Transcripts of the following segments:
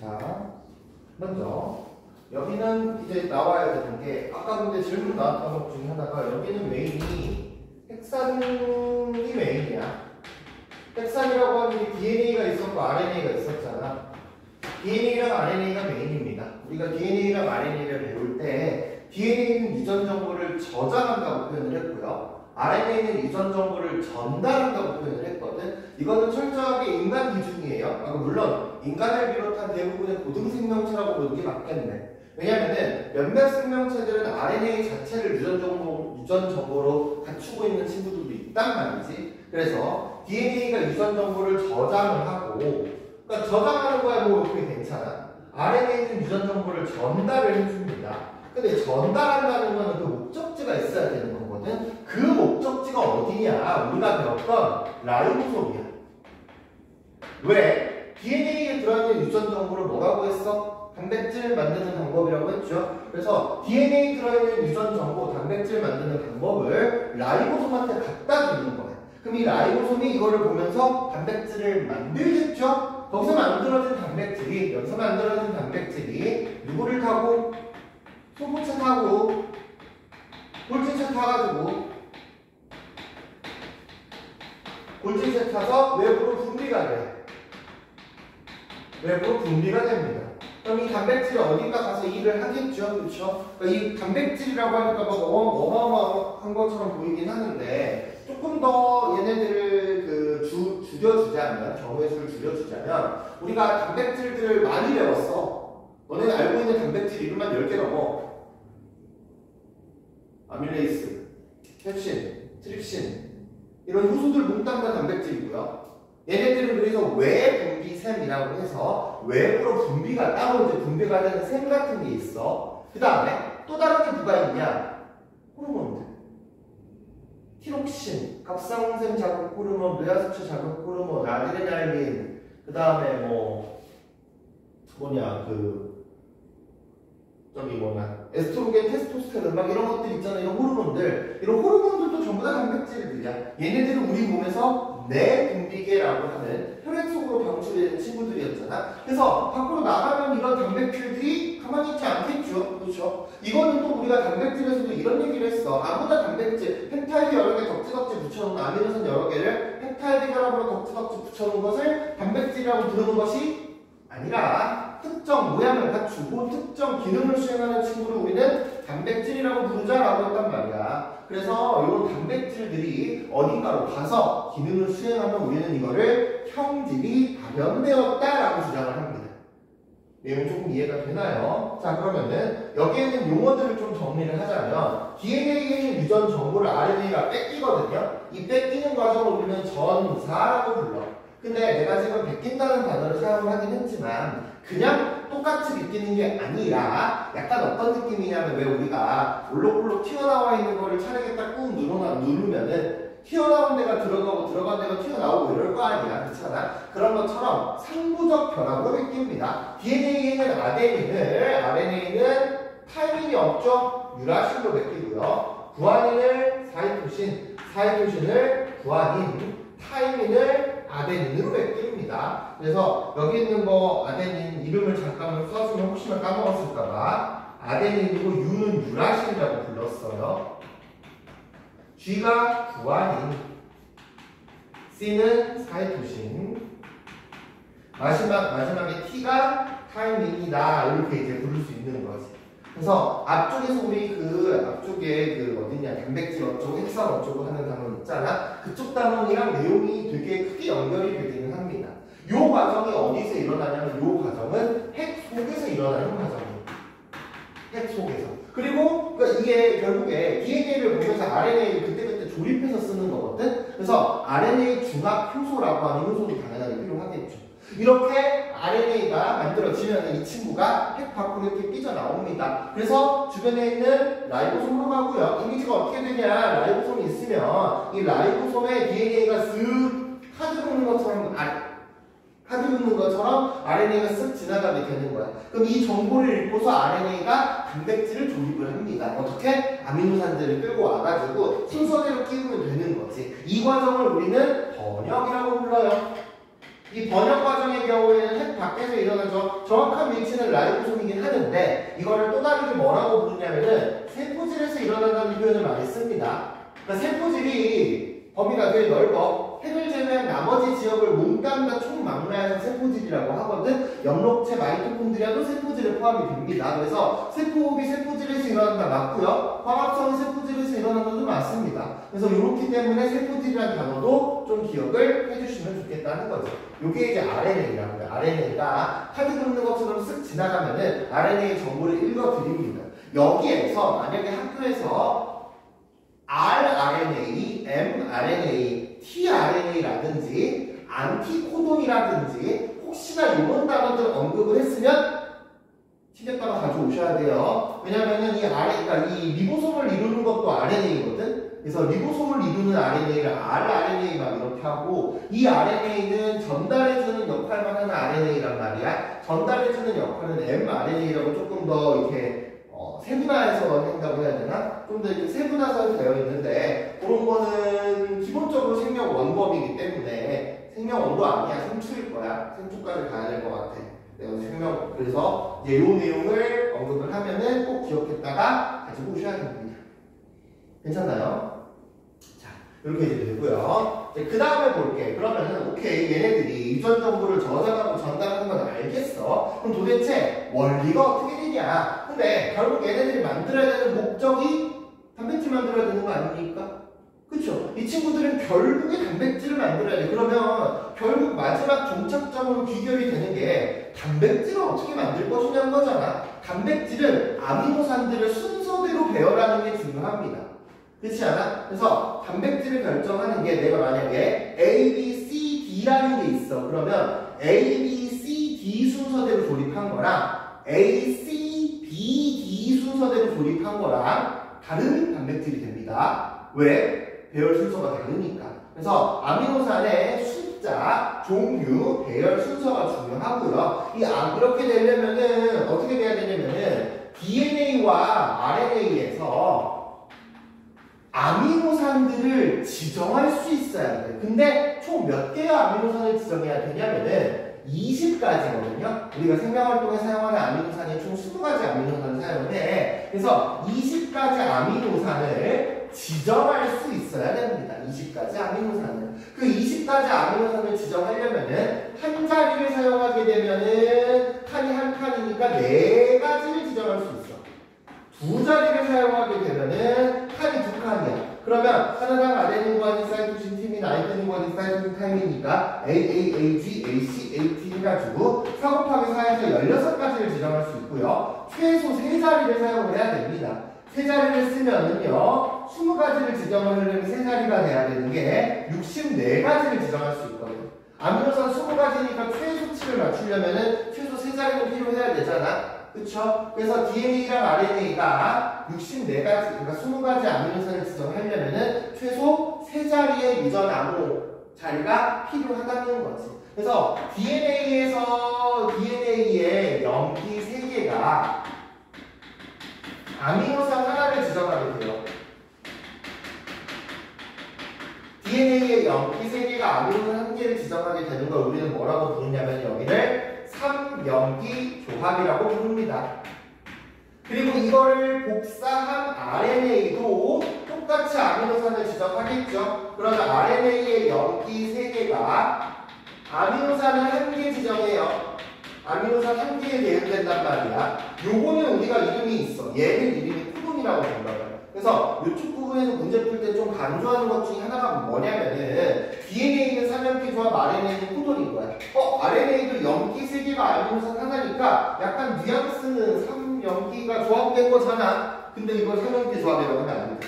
자, 먼저 여기는 이제 나와야 되는 게 아까 근데 질문 나왔던 것 중에 하나가 여기는 메인이 핵산이 메인이야. 핵산이라고 하는 게 DNA가 있었고 RNA가 있었잖아. DNA랑 RNA가 메인입니다. 우리가 DNA랑 RNA를 배울 때 DNA는 유전 정보를 저장한다고 표현을 했고요. RNA는 유전 정보를 전달한다고 표현을 했거든. 이거는 철저하게 인간 기준이에요. 물론 인간을 비롯한 대부분의 고등 생명체라고 보는 게 맞겠네. 왜냐면은 몇몇 생명체들은 RNA 자체를 유전 정보로 갖추고 있는 친구들도 있단 말이지. 그래서 DNA가 유전 정보를 저장을 하고, 그러니까 저장하는 거야 뭐 그게 괜찮아. RNA는 유전 정보를 전달을 해줍니다. 근데 전달한다는 거는 그 목적지가 있어야 되는 거거든. 그 목적지가 어디냐? 우리가 배웠던 라이보솜이야. 왜? DNA에 들어있는 유전 정보를 뭐라고 했어? 단백질 만드는 방법이라고 했죠. 그래서 DNA에 들어있는 유전 정보, 단백질 만드는 방법을 라이보솜한테 갖다 주는 거야. 그럼 이 라이보솜이 이거를 보면서 단백질을 만들겠죠? 거기서 만들어진 단백질이, 여기서 만들어진 단백질이 누구를 타고? 소금차 타고 골진차 타가지고 골진차 타서 외부로 분비가 돼. 외부로 분비가 됩니다. 그럼 이 단백질이 어딘가 가서 일을 하겠죠. 그렇죠? 그러니까 이 단백질이라고 하니까 막 어마어마한 것처럼 보이긴 하는데 조금 더 얘네들을 줄여주자면, 경우의 수를 줄여주자면 우리가 단백질들을 많이 배웠어. 너네가 알고 있는 단백질 이름만 10개 넘어. 아밀레이스, 펩신, 트립신 이런 효소들 몽땅 다 단백질이고요. 얘네들은 그래서 외분비샘이라고 해서 외부로 분비가 따로 이제 분비가 되는 샘 같은 게 있어. 그 다음에 또 다른 게 뭐가 있냐? 호르몬들. 티록신, 갑상샘 자극 호르몬, 뇌하수체 자극 호르몬, 아드레날린, 그 다음에 에스트로겐, 테스토스테론 막 이런 것들 있잖아요. 이런 호르몬들. 이런 호르몬들도 전부 다 단백질들이야. 얘네들은 우리 몸에서 내분비계라고 하는 혈액 속으로 방출되는 친구들이었잖아. 그래서 밖으로 나가면 이런 단백질들이 가만히 있지 않겠죠. 그렇죠? 이거는 또 우리가 단백질에서도 이런 얘기를 했어. 아무나 단백질, 펩타이드 여러 개 덕지덕지 붙여놓은 아미노산 여러 개를 펩타이드 결합으로 덕지덕지 붙여놓은 것을 단백질이라고 부르는 것이 아니라 특정 모양을 갖추고 특정 기능을 수행하는 친구를 우리는 단백질이라고 부르자라고 했단 말이야. 그래서 이런 단백질들이 어딘가로 가서 기능을 수행하면 우리는 이거를 형질이 발현되었다라고 주장을 합니다. 내용 조금 이해가 되나요? 자, 그러면은 여기에 있는 용어들을 좀 정리를 하자면 DNA에 있는 유전 정보를 RNA가 뺏기거든요. 이 뺏기는 과정을 우리는 전사라고 불러. 근데 내가 지금 베낀다는 단어를 사용을 하긴 했지만 그냥 똑같이 베끼는 게 아니라 약간 어떤 느낌이냐면 왜 우리가 올록올록 튀어나와 있는 거를 차례게 딱 꾹 누르면은 튀어나온 데가 들어가고 들어간 데가 튀어나오고 이럴 거 아니야. 그렇잖아? 그런 것처럼 상부적 변화로 베낍니다. DNA에는 RNA는 타이밍이 없죠? 유라신으로 베끼고요. 구아닌을 사이토신을 구아닌, 타이민을 아데닌으로 베낍니다. 그래서 여기 있는 아데닌 이름을 잠깐 써주면 혹시나 까먹었을까봐 아데닌이고 U는 유라신이라고 불렀어요. G가 구아닌, C는 사이토신, 마지막에 T가 타이민이다. 이렇게 이제 부를 수 있는 거지. 그래서 앞쪽에서 우리 앞쪽에 어디냐, 단백질 어쩌고 핵산 어쩌고 하는 단원 있잖아. 그쪽 단원이랑 내용이 되게 크게 연결이 되기는 합니다. 요 과정이 어디서 일어나냐면 요 과정은 핵 속에서 일어나는 과정이에요. 핵 속에서. 그리고 그러니까 이게 결국에 DNA를 보면서 RNA를 그때그때 조립해서 쓰는 거거든. 그래서 RNA 중합 효소라고 하는 효소도 당연하게 필요하겠죠. 이렇게 RNA가 만들어지면 이 친구가 핵 밖으로 이렇게 삐져나옵니다. 그래서 주변에 있는 라이보솜으로 가고요. 이미지가 어떻게 되냐? 라이보솜이 있으면 이 라이보솜에 DNA가 쓱 카드 긋는 것처럼 RNA가 쓱 지나가게 되는 거야. 그럼 이 정보를 읽고서 RNA가 단백질을 조립을 합니다. 어떻게? 아미노산들을 끌고 와가지고 순서대로 끼우면 되는 거지. 이 과정을 우리는 번역이라고 불러요. 이 번역 과정의 경우에는 핵 밖에서 일어나서 정확한 위치는 라이보솜이긴 하는데 이거를 또 다르게 뭐라고 부르냐면은 세포질에서 일어난다는 표현을 많이 씁니다. 그러니까 세포질이 범위가 되게 넓어. 핵을 제외한 나머지 지역을 몽땅 다 총망라해서 세포질이라고 하거든. 엽록체 마이토콘드리아도 세포질에 포함이 됩니다. 그래서 세포호흡이 세포질에서 일어난다 맞고요. 화합성이 세포질에서 일어난다도 맞습니다. 그래서 이렇기 때문에 세포질이라는 단어도 좀 기억을 해주시면 좋겠다는 거죠. 이게 이제 RNA라고요. RNA가 카드 긁는 것처럼 쓱 지나가면은 RNA 정보를 읽어드립니다. 여기에서 만약에 학교에서 rRNA, mRNA, tRNA라든지 안티코돈이라든지 혹시나 이런 단어들 언급을 했으면 티격다가 가져오셔야 돼요. 왜냐면은 그러니까 이 리보솜을 이루는 것도 RNA거든. 그래서 리보솜을 이루는 RNA를 rRNA 막 이렇게 하고 이 RNA는 전달해주는 역할만 하는 RNA란 말이야. 전달해주는 역할은 mRNA라고 조금 더 이렇게 세분화해서 한다고 해야 되나? 좀 더 이렇게 세분화해서 되어 있는데 그런 거는 기본적으로 생명 원범이기 때문에 생명 원도 아니야. 생축일 거야. 생축까지 가야 될 것 같아. 생명 그래서 이제 이 내용을 언급을 하면은 꼭 기억했다가 가지고 오셔야 됩니다. 괜찮나요? 자, 이렇게 이제 되고요. 그 다음에 볼게. 그러면은 오케이 얘네들이 유전 정보를 저장하고 전달하는 건 알겠어. 그럼 도대체 원리가 어떻게 되냐? 근데 결국 얘네들이 만들어야 되는 목적이 단백질 만들어야 되는 거 아닙니까? 그쵸? 이 친구들은 결국에 단백질을 만들어야 돼. 그러면 결국 마지막 종착점으로 귀결이 되는 게 단백질을 어떻게 만들 것이냐는 거잖아. 단백질은 아미노산들을 순서대로 배열하는 게 중요합니다. 그렇지 않아? 그래서 단백질을 결정하는 게 내가 만약에 A, B, C, D라는 게 있어. 그러면 A, B, C, D 순서대로 조립한 거랑 A, C, B, D 순서대로 조립한 거랑 다른 단백질이 됩니다. 왜? 배열 순서가 다르니까. 그래서 아미노산의 숫자, 종류, 배열 순서가 중요하고요. 이렇게 되려면은 어떻게 돼야 되냐면은 DNA와 RNA에서 아미노산들을 지정할 수 있어야 돼. 근데 총 몇 개의 아미노산을 지정해야 되냐면은 20가지거든요. 우리가 생명활동에 사용하는 아미노산이 총 20가지 아미노산을 사용해. 그래서 20가지 아미노산을 지정할 수 있어야 됩니다. 20가지 아미노산을. 그 20가지 아미노산을 지정하려면은 한 자리를 사용하게 되면은 칸이 한 칸이니까 4가지를 지정할 수 있어. 두 자리를 사용하게 되면은 칸이 2칸이야. 그러면 하나당 아데닌 구아닌 사이토신 팀이 나이트닌 구아닌 사이토신 타임이니까 AAAG, AC, AT 해가지고 4 곱하기 4에서 16가지를 지정할 수 있고요. 최소 3자리를 사용을 해야 됩니다. 3자리를 쓰면은요 20가지를 지정을 하려면 3자리가 돼야 되는 게 64가지를 지정할 수 있거든요. 아미노산 20가지니까 최소치를 맞추려면은 최소 3자리는 필요해야 되잖아. 그쵸? 그래서 DNA랑 RNA가 64가지, 그러니까 20가지 아미노산을 지정하려면은 최소 3자리의 유전 암호 자리가 필요하다는 거지. 그래서 DNA의 염기 3개가 아미노산 하나를 지정하게 돼요. DNA의 염기 3개가 아미노산 1개를 지정하게 되는 걸 우리는 뭐라고 부르냐면 여기를 3염기 조합이라고 부릅니다. 그리고 이거를 복사한 RNA도 똑같이 아미노산을 지정하겠죠. 그러면 RNA의 염기 3개가 아미노산을 1개 지정해요. 아미노산 1개에 대응된단 말이야. 요거는 우리가 이름이 있어. 얘는 이름이 코돈이라고 불러요. 그래서 이쪽 부분에서 문제 풀 때 좀 강조하는 것 중에 하나가 뭐냐면은 DNA는 3염기 조합, RNA는 코돈인 거야. RNA도 염기 3개가 아미노산 하나니까 약간 뉘앙스는 3염기가 조합된 거잖아. 근데 이걸 3염기 조합이라고 하면 안 돼.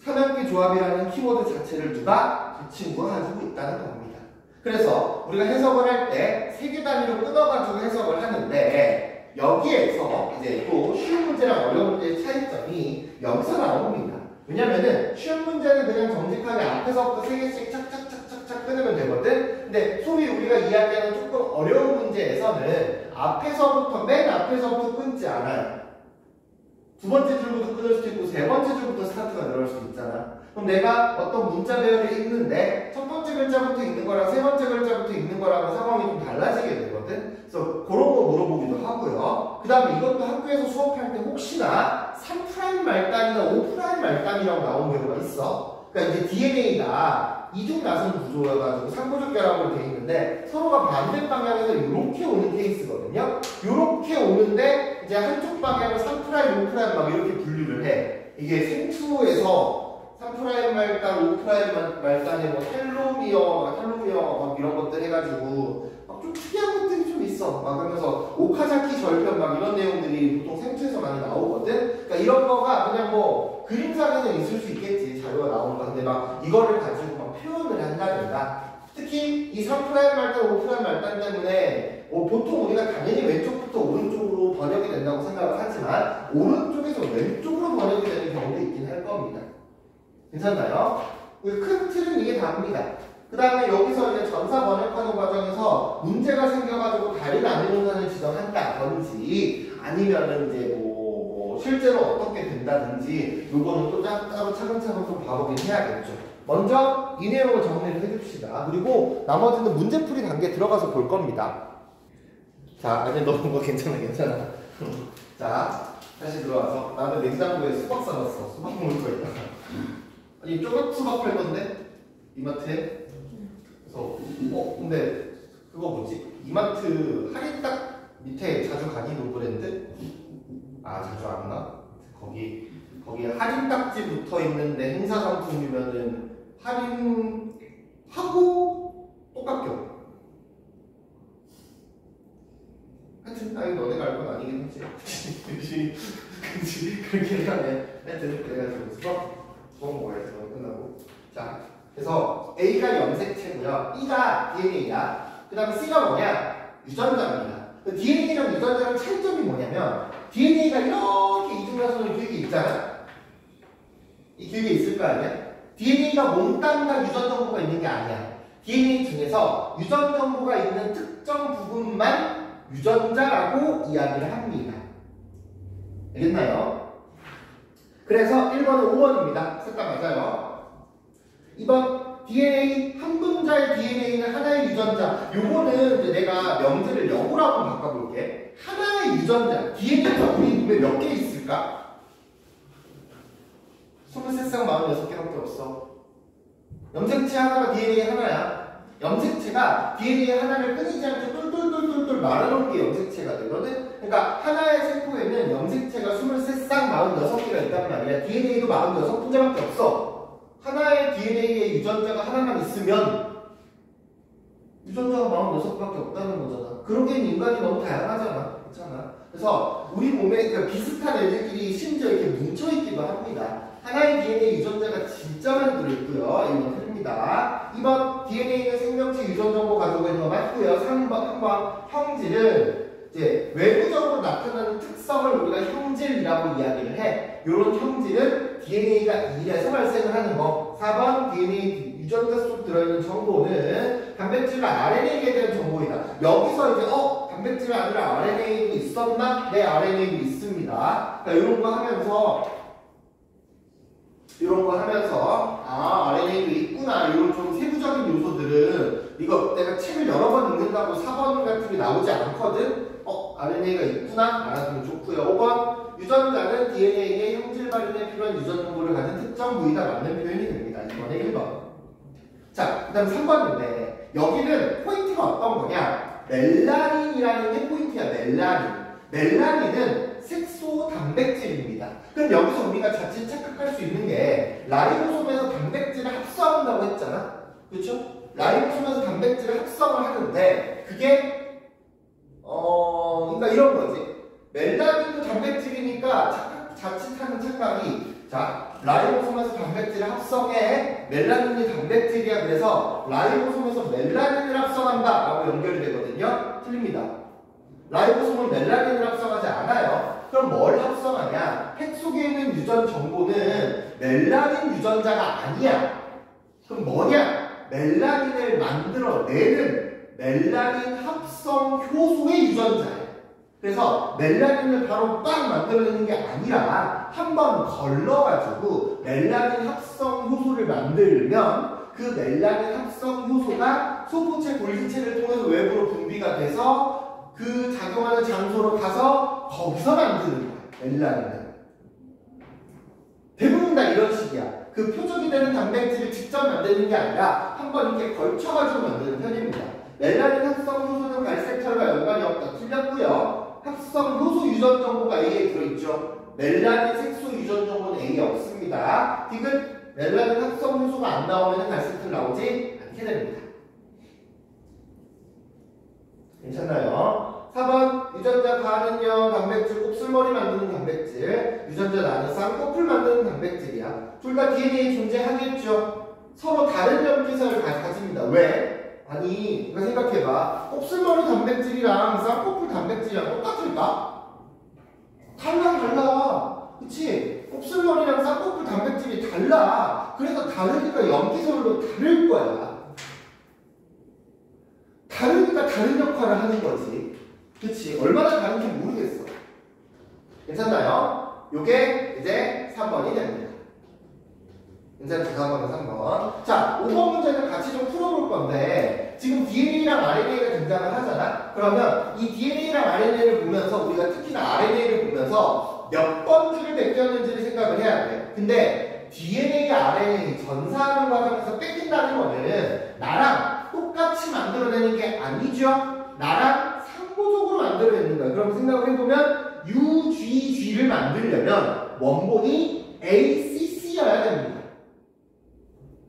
3염기 조합이라는 키워드 자체를 누가? 이 친구가 가지고 있다는 겁니다. 그래서 우리가 해석을 할 때 3개 단위로 끊어가지고 해석을 하는데 여기에서 이제 또 쉬운 문제랑 어려운 문제의 차이점이 여기서 나옵니다. 왜냐면은 쉬운 문제는 그냥 정직하게 앞에서부터 3개씩 착착착착착 끊으면 되거든. 근데 소위 우리가 이야기하는 조금 어려운 문제에서는 앞에서부터 맨 앞에서부터 끊지 않아요. 두 번째 줄부터 끊을 수도 있고 세 번째 줄부터 스타트가 들어갈 수도 있잖아. 그럼 내가 어떤 문자 배열을 읽는데 첫 번째 글자부터 읽는 거랑 세 번째 글자부터 읽는 거랑 상황이 좀 달라지게 되거든. 그래서 그런 거 물어보기도 하고요. 그 다음에 이것도 학교에서 수업할 때 혹시나 3' 말단이나 5' 말단이라고 나온 경우가 있어. 그러니까 이제 DNA가 이중나선 구조여가지고 상부적 결합으로 되어 있는데 서로가 반대 방향에서 이렇게 오는 케이스거든요. 이렇게 오는데 이제 한쪽 방향을 3', 5' 막 이렇게 분류를 해. 이게 생투에서 3' 말단, 5' 말단에 뭐 텔로미어 막 이런 것들 해가지고 막 좀 특이한 것들이 좀 있어. 막 그러면서 오카자키 절편 막 이런 내용들이 보통 생투에서 많이 나오거든. 그러니까 이런 거가 그냥 뭐 그림상에는 있을 수 있겠지. 자료가 나오는 거. 근데 막 이거를 가지고 막 표현을 한다든가. 특히 이 3' 말단, 5' 말단 때문에 보통 우리가 당연히 왼쪽부터 오른쪽으로 번역이 된다고 생각을 하지만 오른쪽에서 왼쪽으로 번역이 되는 경우도 있긴 할 겁니다. 괜찮나요? 큰 틀은 이게 답니다. 그 다음에 여기서 이제 전사 번역하는 과정에서 문제가 생겨가지고 다른 안해동사를 지정한다든지 아니면은 이제 뭐 실제로 어떻게 된다든지 요거는 또 따로 차근차근 좀 봐보긴 해야겠죠. 먼저 이 내용을 정리를 해줍시다. 그리고 나머지는 문제풀이 단계 들어가서 볼 겁니다. 자, 아니 너무 거 괜찮아. 자, 다시 들어와서 나는 냉장고에 수박 사놨어. 수박 먹을 거 있다. 아니 쪼각 수박 팔던데 이마트에. 그래서 근데 그거 뭐지? 이마트 할인딱 밑에 자주 가니 브랜드? 아 자주 안 가? 거기 할인 딱지 붙어 있는데 행사 상품이면은 할인하고 또 깎여. 하여튼 아니 너네가 알 건 아니긴 했지. 그치 그렇게 하네. 하여튼 그래가지고 수업 먹어야지. 끝나고. 자 그래서 A가 염색체고요. B가 DNA야. 그 다음에 C가 뭐냐? 유전자입니다. DNA랑 유전자랑 차이점이 뭐냐면 DNA가 이렇게 이중나선으로 길게 있잖아. 이 길게 있을 거 아니야? DNA가 몽땅 유전 정보가 있는 게 아니야. DNA 중에서 유전 정보가 있는 특정 부분만 유전자라고 이야기를 합니다. 알겠나요? 그래서 1번은 5번입니다. 셋 다 맞아요. 2번 DNA 한 분자의 DNA는 하나의 유전자. 요거는 이제 내가 명제를 역으로 한번 바꿔볼게. 하나의 유전자 DNA가 우리 몸에 몇 개 있을까? 23쌍 46개밖에 없어. 염색체 하나가 DNA 하나야. 염색체가 DNA 하나를 끊이지 않게 똘똘똘똘 말아놓은 게 염색체가 되거든. 그러니까 하나의 세포에는 염색체가 23쌍 46개가 있단 말이야. DNA도 46분자밖에 없어. 하나의 DNA의 유전자가 하나만 있으면 유전자가 46개밖에 없다는 거잖아. 그러기엔 인간이 너무 다양하잖아. 그렇잖아. 그래서 우리 몸에 그러니까 비슷한 애들끼리 심지어 이렇게 뭉쳐있기도 합니다. 하나의 DNA 유전자가 진짜 많이 들어있고요. 이건 틀립니다. 2번 DNA는 생명체 유전 정보 가지고 있는 거 맞고요. 3번 형질은 이제 외부적으로 나타나는 특성을 우리가 형질이라고 이야기를 해. 이런 형질은 DNA가 일에서 발생을 하는 거. 4번 DNA 유전자 속 들어있는 정보는 단백질과 RNA에 대한 정보이다. 여기서 이제 단백질 아니라 RNA도 있었나? 네, RNA도 있습니다. 그러니까 이런 거 하면서 RNA도 있구나. 이런 좀 세부적인 요소들은 이거 내가 책을 여러 번 읽는다고 4번 같은 게 나오지 않거든. RNA가 있구나. 알아두면 좋고요. 5번 유전자는 DNA의 형질 발현에 필요한 유전 정보를 가진 특정 부위다. 맞는 표현이 됩니다. 이번에 1번. 자, 그 다음 3번인데 여기는 포인트가 어떤 거냐? 멜라닌이라는 게 포인트야. 멜라닌은 색소 단백질입니다. 그럼 여기서 우리가 자칫 착각할 수 있는 게 라이보솜에서 단백질을 합성한다고 했잖아. 그렇죠? 라이보솜에서 단백질을 합성을 하는데 그게 그러니까 이런 거지. 멜라닌도 단백질이니까 자칫하는 착각이 자, 라이보솜에서 단백질을 합성해. 멜라닌이 단백질이야. 그래서 라이보솜에서 멜라닌을 합성한다 라고 연결이 되거든요. 틀립니다. 라이보솜은 멜라닌을 합성하지 않아요. 그럼 뭘 합성하냐? 핵 속에 있는 유전 정보는 멜라닌 유전자가 아니야. 그럼 뭐냐? 멜라닌을 만들어내는 멜라닌 합성 효소의 유전자예요. 그래서 멜라닌을 바로 빵 만들어내는 게 아니라 한번 걸러가지고 멜라닌 합성 효소를 만들면 그 멜라닌 합성 효소가 소포체 골기체를 통해서 외부로 분비가 돼서 그 작용하는 장소로 가서 거기서 만드는 거야, 멜라닌을. 대부분 다 이런 식이야. 그 표적이 되는 단백질을 직접 만드는 게 아니라 한번 이렇게 걸쳐가지고 만드는 편입니다. 멜라닌 합성 효소는 갈색혈과 연관이 없다. 틀렸고요. 합성 효소 유전 정보가 A에 들어있죠. 멜라닌 색소 유전 정보는 A에 없습니다. 디귿 멜라닌 합성 효소가 안 나오면 갈색혈 나오지 않게 됩니다. 괜찮나요? 4번 유전자 가는요 단백질 곱슬머리 만드는 단백질, 유전자 나는 쌍꺼풀 만드는 단백질이야. 둘 다 DNA에 존재하겠죠. 서로 다른 염기서를 가집니다. 왜? 아니 이거 생각해봐. 곱슬머리 단백질이랑 쌍꺼풀 단백질이랑 똑같을까? 달라. 그치? 곱슬머리랑 쌍꺼풀 단백질이 달라. 그래서 다르니까 염기서로 다를 거야. 다르니까 다른 역할을 하는 거지. 그치? 얼마나 다른지 모르겠어. 괜찮나요? 요게 이제 3번이 됩니다. 괜찮죠? 4번은 3번. 자, 5번 문제는 같이 좀 풀어볼 건데, 지금 DNA랑 RNA가 등장을 하잖아? 그러면 이 DNA랑 RNA를 보면서, 우리가 특히나 RNA를 보면서 몇 번 줄을 베꼈는지를 생각을 해야 돼. 근데 DNA, RNA 전사하는 과정에서 뺏긴다는 거는 나랑 똑같이 만들어내는 게 아니죠? 나랑 상호적으로 만들어내는 거야. 그럼 생각을 해보면 UGG를 만들려면 원본이 ACC여야 됩니다.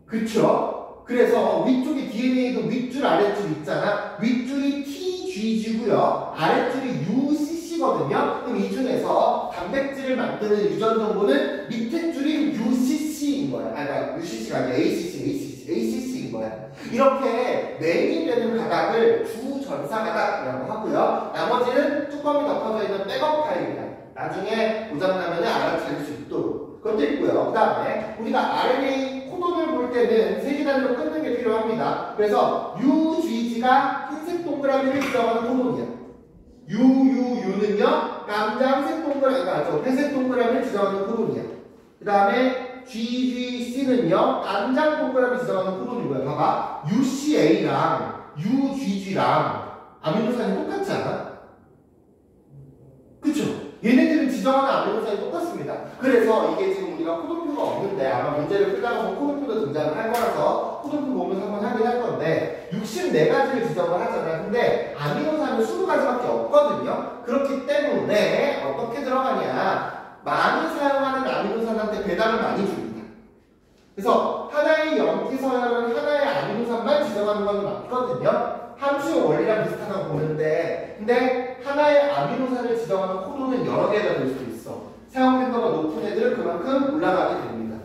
그쵸? 그래서 위쪽에 DNA도 윗줄 아랫줄 있잖아. 윗줄이 TGG고요. 아랫줄이 UCC거든요. 그럼 이 중에서 단백질을 만드는 유전 정보는 밑에 줄이 UCC인 거야. 그러니까 UCC가 아니라 ACC인 거야. 이렇게 네임되는 가닥을 주전사 가닥이라고 하고요. 나머지는 뚜껑이 덮어져 있는 백업 파일이야. 나중에 고장나면 알아차릴 수 있도록. 그것도 있고요. 그 다음에 우리가 RNA 코돈을 볼 때는 세 계단으로 끊는 게 필요합니다. 그래서 UGG가 흰색 동그라미를 지정하는 코돈이야. UUU는요 깜장색 동그라미, 회색 동그라미를 지정하는 코돈이야. 그 다음에 GGC는요 깜장 동그라미 지정하는 코돈이고요. 봐봐, UCA랑 UGG랑 아미노산이 똑같지 않아? 그쵸? 얘네들은 지정하는 아미노산이 똑같습니다. 그래서 이게 지금 우리가 코돈표가 없는데 아마 문제를 풀다가 보면 코돈표도 등장을 할 거라서 코돈표 보면서 한번 하긴 할 건데 64가지를 지정을 하잖아요. 근데 아미노산은 20가지밖에 없거든요. 그렇기 때문에 어떻게 들어가냐, 많이 사용하는 아미노산한테 배당을 많이 줍니다. 그래서 하나의 염기서열은 하나의 아미노산만 지정하는 건 맞거든요. 함수의 원리랑 비슷하다고 보는데, 근데 하나의 아미노산을 지정하는 코돈은 여러 개가 될 수도 있어. 사용 빈도가 높은 애들은 그만큼 올라가게 됩니다.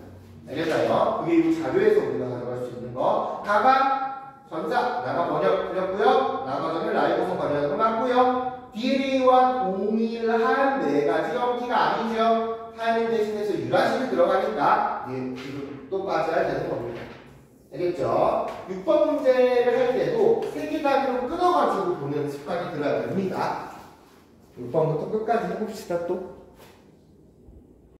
알겠나요? 그게 이 자료에서 우리가 가져갈 수 있는 거. 가가 전자, 나가 번역 틀렸고요. 나가전을 라이보솜 번역으로 맞고요. DNA와 동일한 4가지 염기가 아니죠. 타이밍 대신해서 유라신이 들어가니까 이것도 빠져야 되는 겁니다. 알겠죠? 6번 문제를 할 때도 세개 단위로 끊어가지고 보는 습관이 들어야 됩니다. 6번부터 끝까지 해봅시다 또.